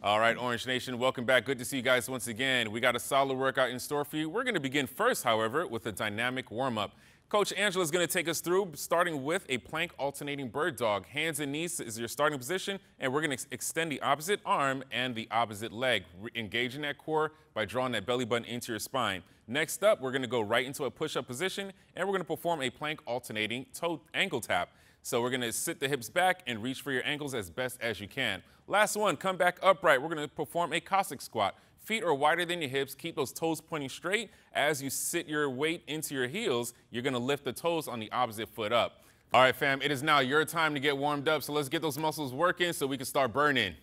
All right, Orange Nation, welcome back. Good to see you guys once again. We got a solid workout in store for you. We're going to begin first, however, with a dynamic warm-up. Coach Angela is going to take us through, starting with a plank alternating bird dog. Hands and knees is your starting position, and we're going to extend the opposite arm and the opposite leg, engaging that core by drawing that belly button into your spine. Next up, we're going to go right into a push-up position, and we're going to perform a plank alternating toe ankle tap. So we're going to sit the hips back and reach for your ankles as best as you can. Last one, come back upright. We're going to perform a Cossack squat. Feet are wider than your hips. Keep those toes pointing straight. As you sit your weight into your heels, you're going to lift the toes on the opposite foot up. All right, fam, it is now your time to get warmed up. So let's get those muscles working so we can start burning.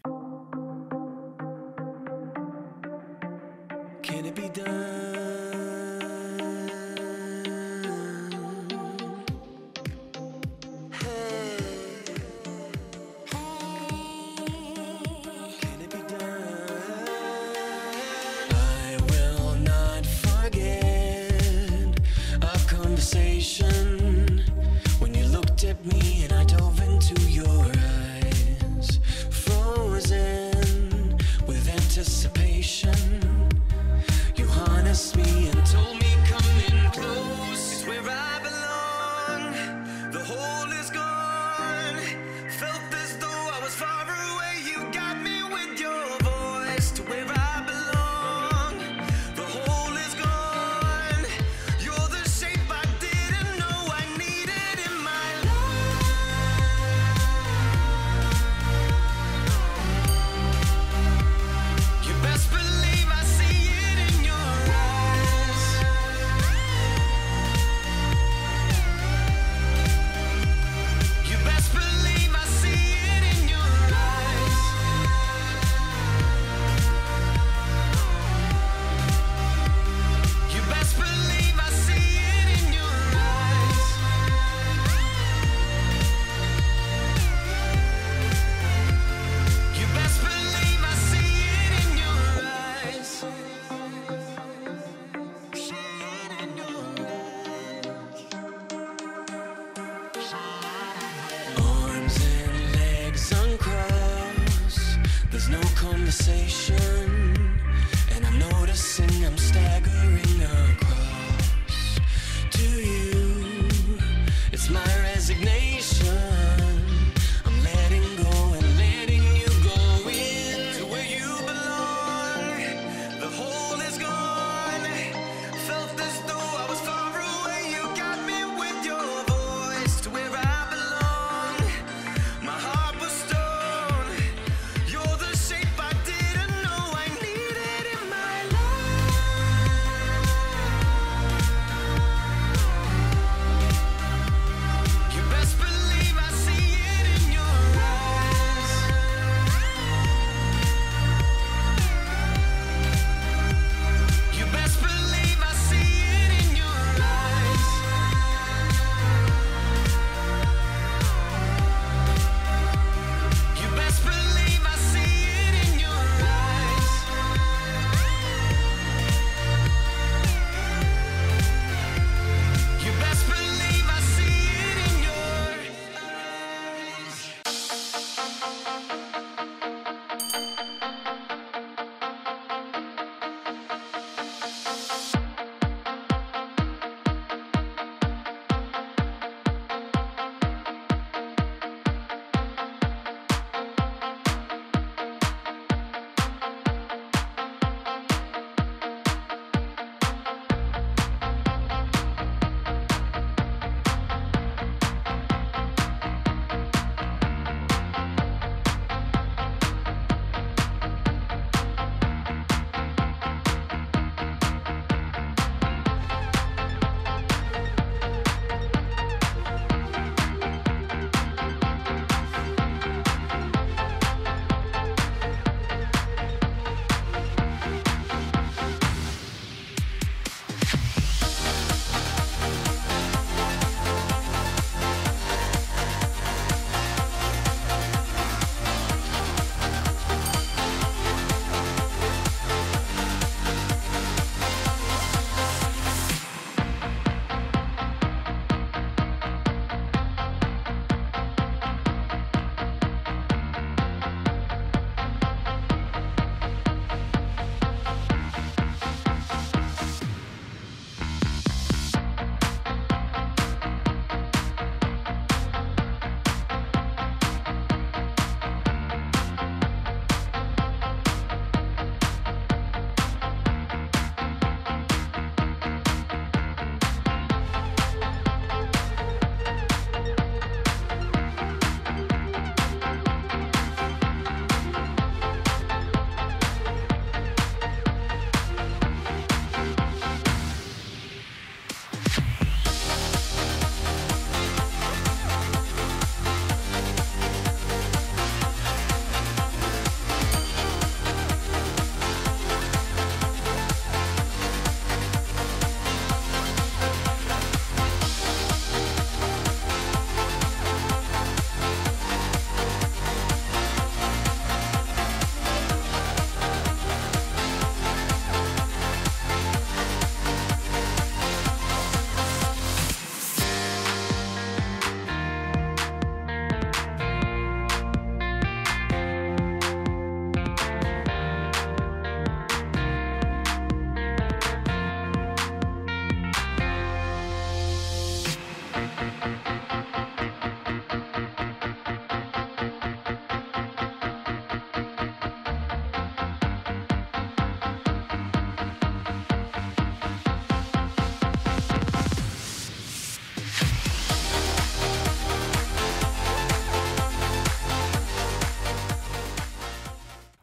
Can it be done? When you looked at me and I dove into your eyes, frozen with anticipation, you harnessed me and told me come in close. It's where I belong, the hole is gone. Felt as though I was far away. You got me with your voice to where I belong. The hole is gone. You're the shape I didn't know I needed in my life. You best believe I see it in your eyes. You best believe I see it in your eyes. You best believe I see it in your eyes. You best believe I see it in your eyes. See it in your eyes. Arms and legs uncrossed. There's no conversation, and I'm noticing I'm staggering across to you. It's my resignation. I'm letting go and letting you go in to where you belong. The hole is gone. Felt as though I was far away. You got me with your voice to where I belong. My heart was stone. You're the shape I didn't know I needed in my life.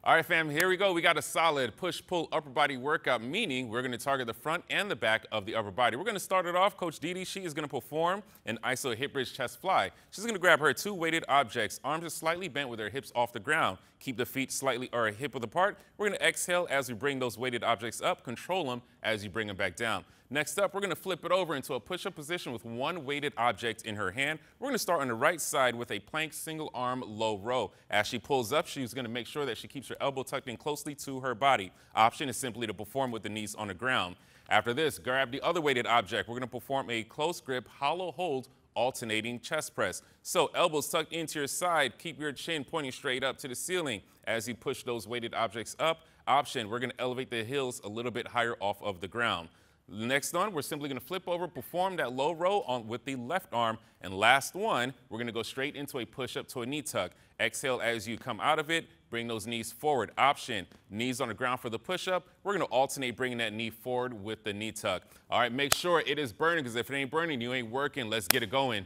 All right, fam, here we go. We got a solid push-pull upper body workout, meaning we're going to target the front and the back of the upper body. We're going to start it off. Coach Didi, she is going to perform an iso hip bridge chest fly. She's going to grab her two weighted objects. Arms are slightly bent with her hips off the ground. Keep the feet slightly or hip width apart. We're going to exhale as we bring those weighted objects up. Control them as you bring them back down. Next up, we're going to flip it over into a push-up position with one weighted object in her hand. We're going to start on the right side with a plank single arm low row. As she pulls up, she's going to make sure that she keeps her elbow tucked in closely to her body. Option is simply to perform with the knees on the ground. After this, grab the other weighted object. We're going to perform a close grip hollow hold alternating chest press. So elbows tucked into your side, keep your chin pointing straight up to the ceiling as you push those weighted objects up. Option, we're going to elevate the heels a little bit higher off of the ground. Next one, we're simply going to flip over, perform that low row on with the left arm. And last one, we're going to go straight into a push-up to a knee tuck. Exhale as you come out of it. Bring those knees forward. Option, knees on the ground for the push-up. We're going to alternate bringing that knee forward with the knee tuck. All right, make sure it is burning, because if it ain't burning, you ain't working. Let's get it going.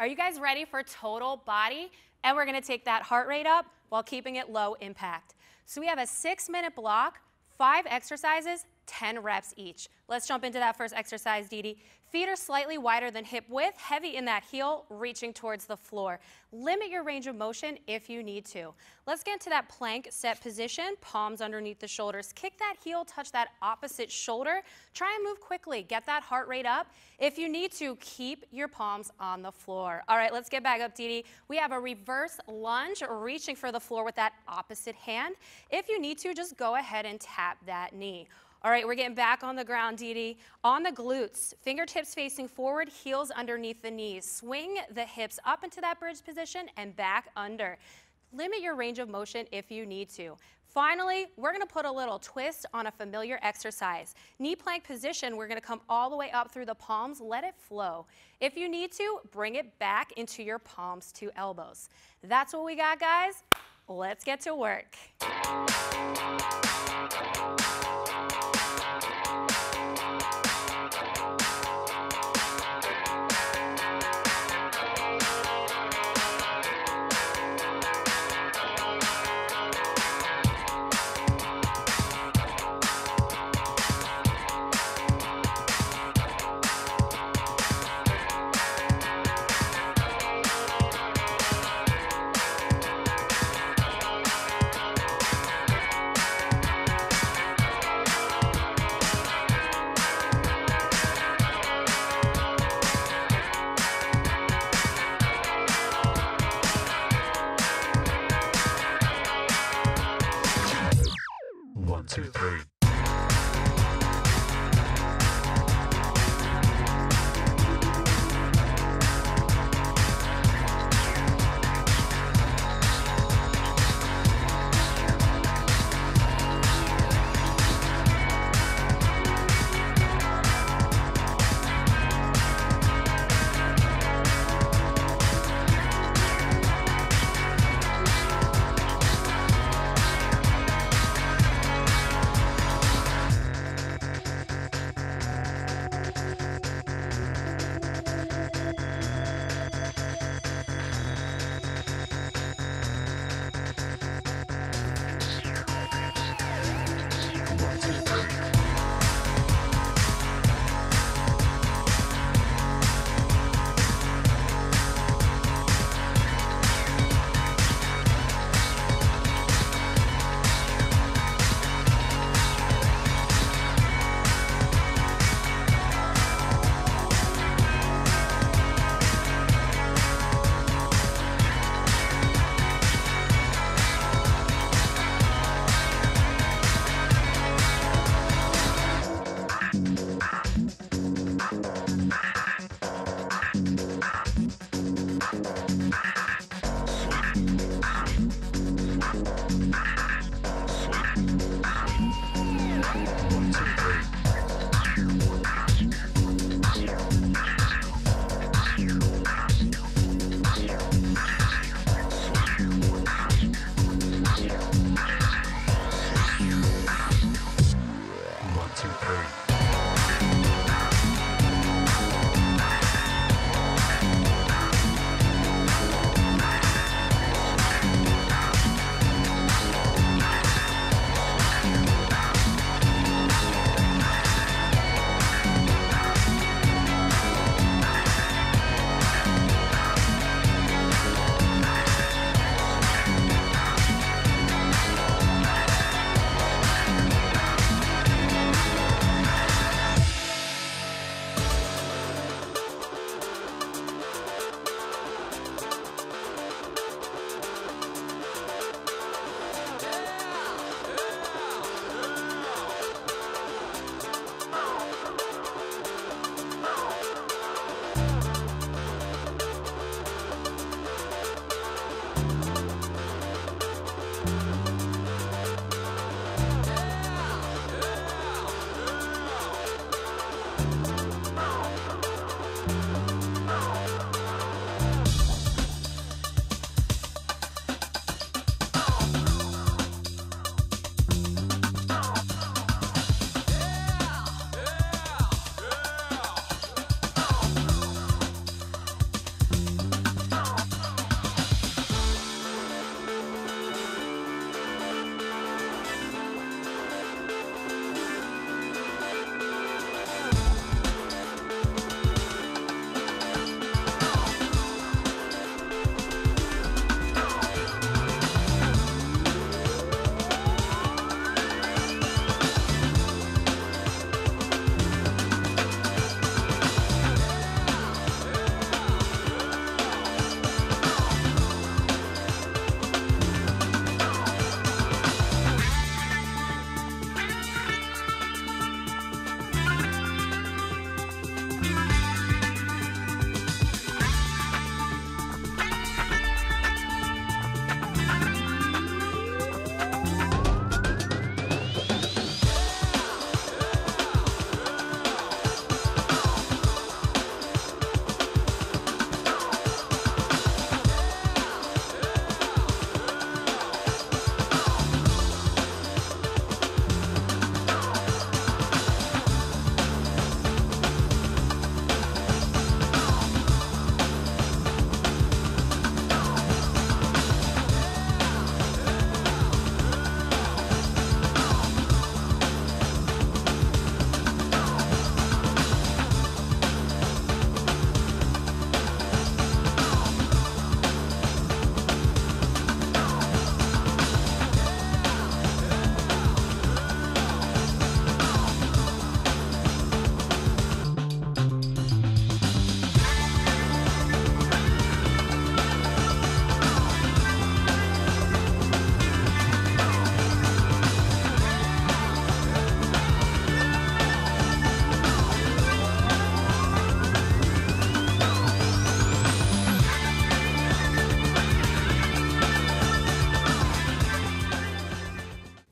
Are you guys ready for total body? And we're gonna take that heart rate up while keeping it low impact. So we have a 6-minute block, 5 exercises, 10 reps each. Let's jump into that first exercise, Dee Dee. Feet are slightly wider than hip width, heavy in that heel, reaching towards the floor. Limit your range of motion if you need to. Let's get into that plank set position, palms underneath the shoulders. Kick that heel, touch that opposite shoulder. Try and move quickly, get that heart rate up. If you need to, keep your palms on the floor. All right, let's get back up, Dee Dee. We have a reverse lunge, reaching for the floor with that opposite hand. If you need to, just go ahead and tap that knee. All right, we're getting back on the ground, Dee Dee. On the glutes, fingertips facing forward, heels underneath the knees. Swing the hips up into that bridge position and back under. Limit your range of motion if you need to. Finally, we're gonna put a little twist on a familiar exercise. Knee plank position, we're gonna come all the way up through the palms, let it flow. If you need to, bring it back into your palms to elbows. That's what we got, guys. Let's get to work. One, two, three.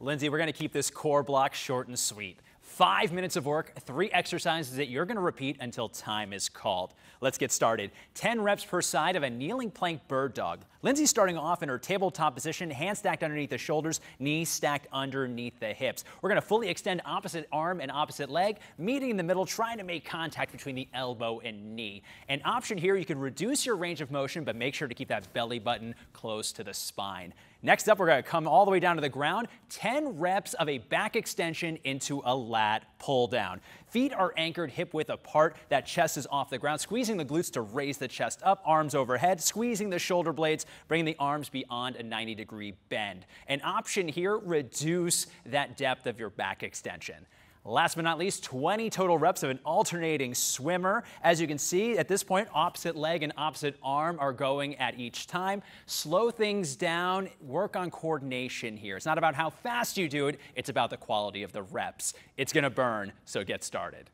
Lindsay, we're going to keep this core block short and sweet. 5 minutes of work, 3 exercises that you're going to repeat until time is called. Let's get started. 10 reps per side of a kneeling plank bird dog. Lindsay's starting off in her tabletop position, hands stacked underneath the shoulders, knees stacked underneath the hips. We're going to fully extend opposite arm and opposite leg, meeting in the middle, trying to make contact between the elbow and knee. An option here, you can reduce your range of motion, but make sure to keep that belly button close to the spine. Next up, we're going to come all the way down to the ground. 10 reps of a back extension into a lat pull down. Feet are anchored hip width apart. That chest is off the ground, squeezing the glutes to raise the chest up, arms overhead, squeezing the shoulder blades, bringing the arms beyond a 90-degree bend. An option here, reduce that depth of your back extension. Last but not least, 20 total reps of an alternating swimmer. As you can see, at this point, opposite leg and opposite arm are going at each time. Slow things down, work on coordination here. It's not about how fast you do it, it's about the quality of the reps. It's gonna burn, so get started.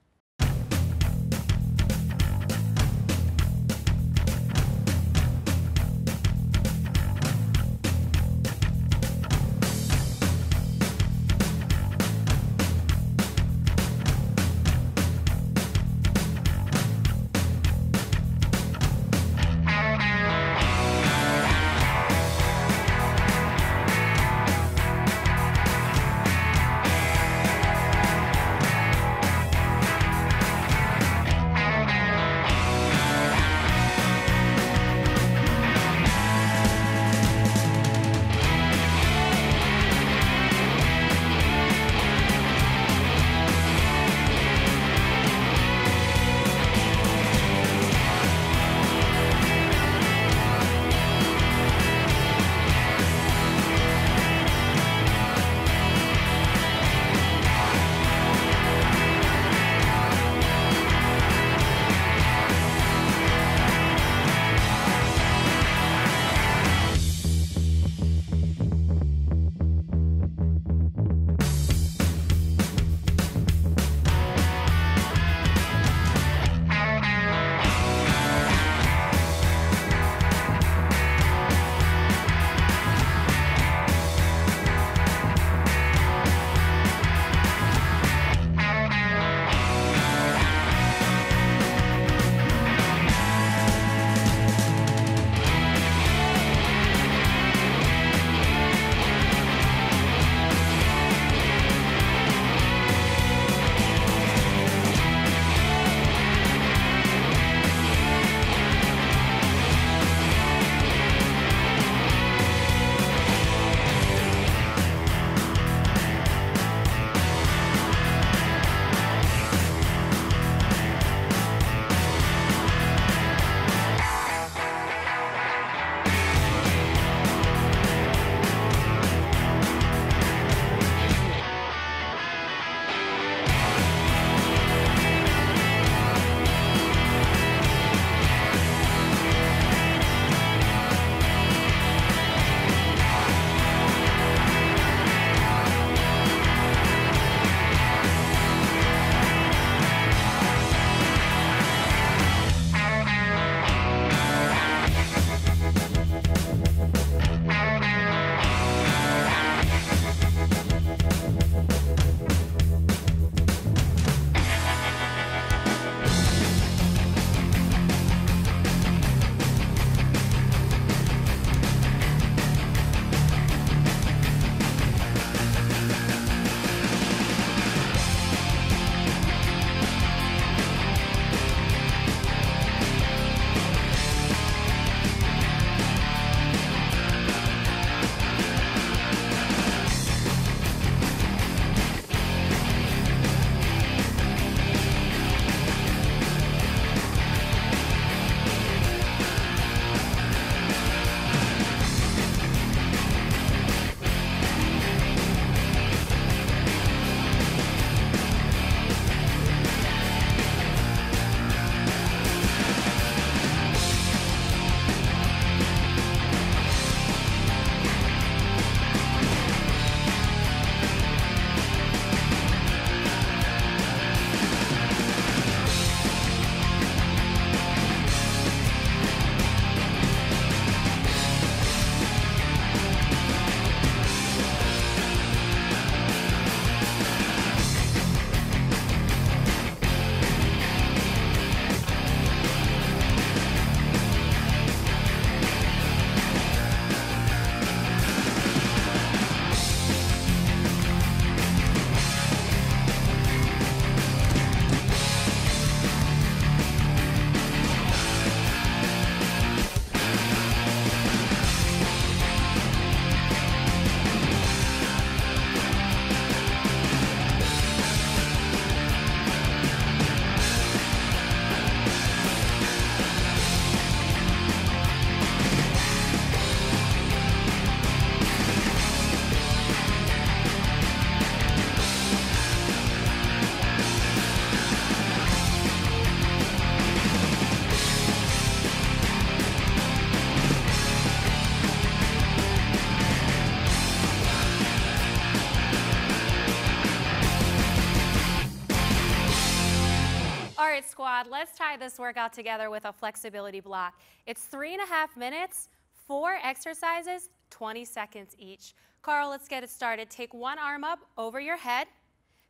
squad, let's tie this workout together with a flexibility block. It's 3.5 minutes, 4 exercises, 20 seconds each. Carl, let's get it started. Take one arm up over your head.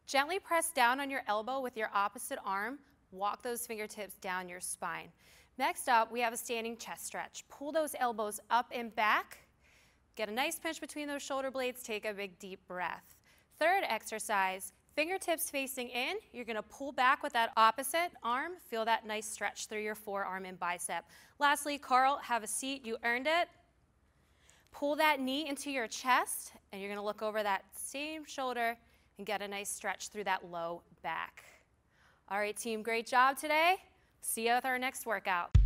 Gently press down on your elbow with your opposite arm. Walk those fingertips down your spine. Next up, we have a standing chest stretch. Pull those elbows up and back. Get a nice pinch between those shoulder blades. Take a big deep breath. Third exercise, fingertips facing in. You're going to pull back with that opposite arm. Feel that nice stretch through your forearm and bicep. Lastly, Carl, have a seat. You earned it. Pull that knee into your chest, and you're going to look over that same shoulder and get a nice stretch through that low back. All right, team, great job today. See you with our next workout.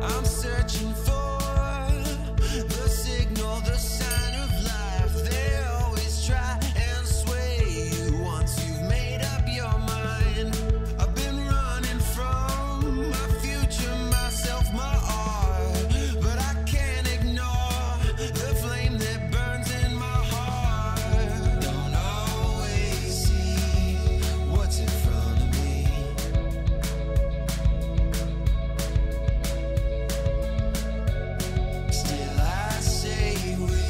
I'm searching for the signal, the sign of life. They always try and sway you once you've made up your mind. I've been running from my future, myself, my art, but I can't ignore the flame that burns in my heart. Don't always see what's in front of me. Still I say we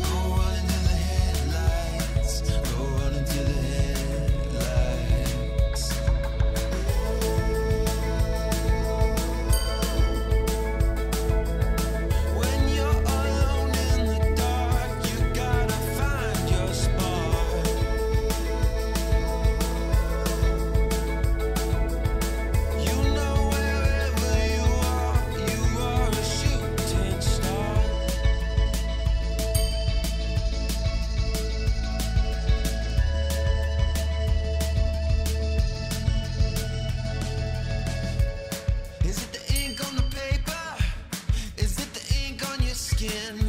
go running to the headlights, go running to the headlights. When you're alone in the dark, you gotta find your spark. You know wherever you are a shooting star. Is it the ink on the paper? Is it the ink on your skin?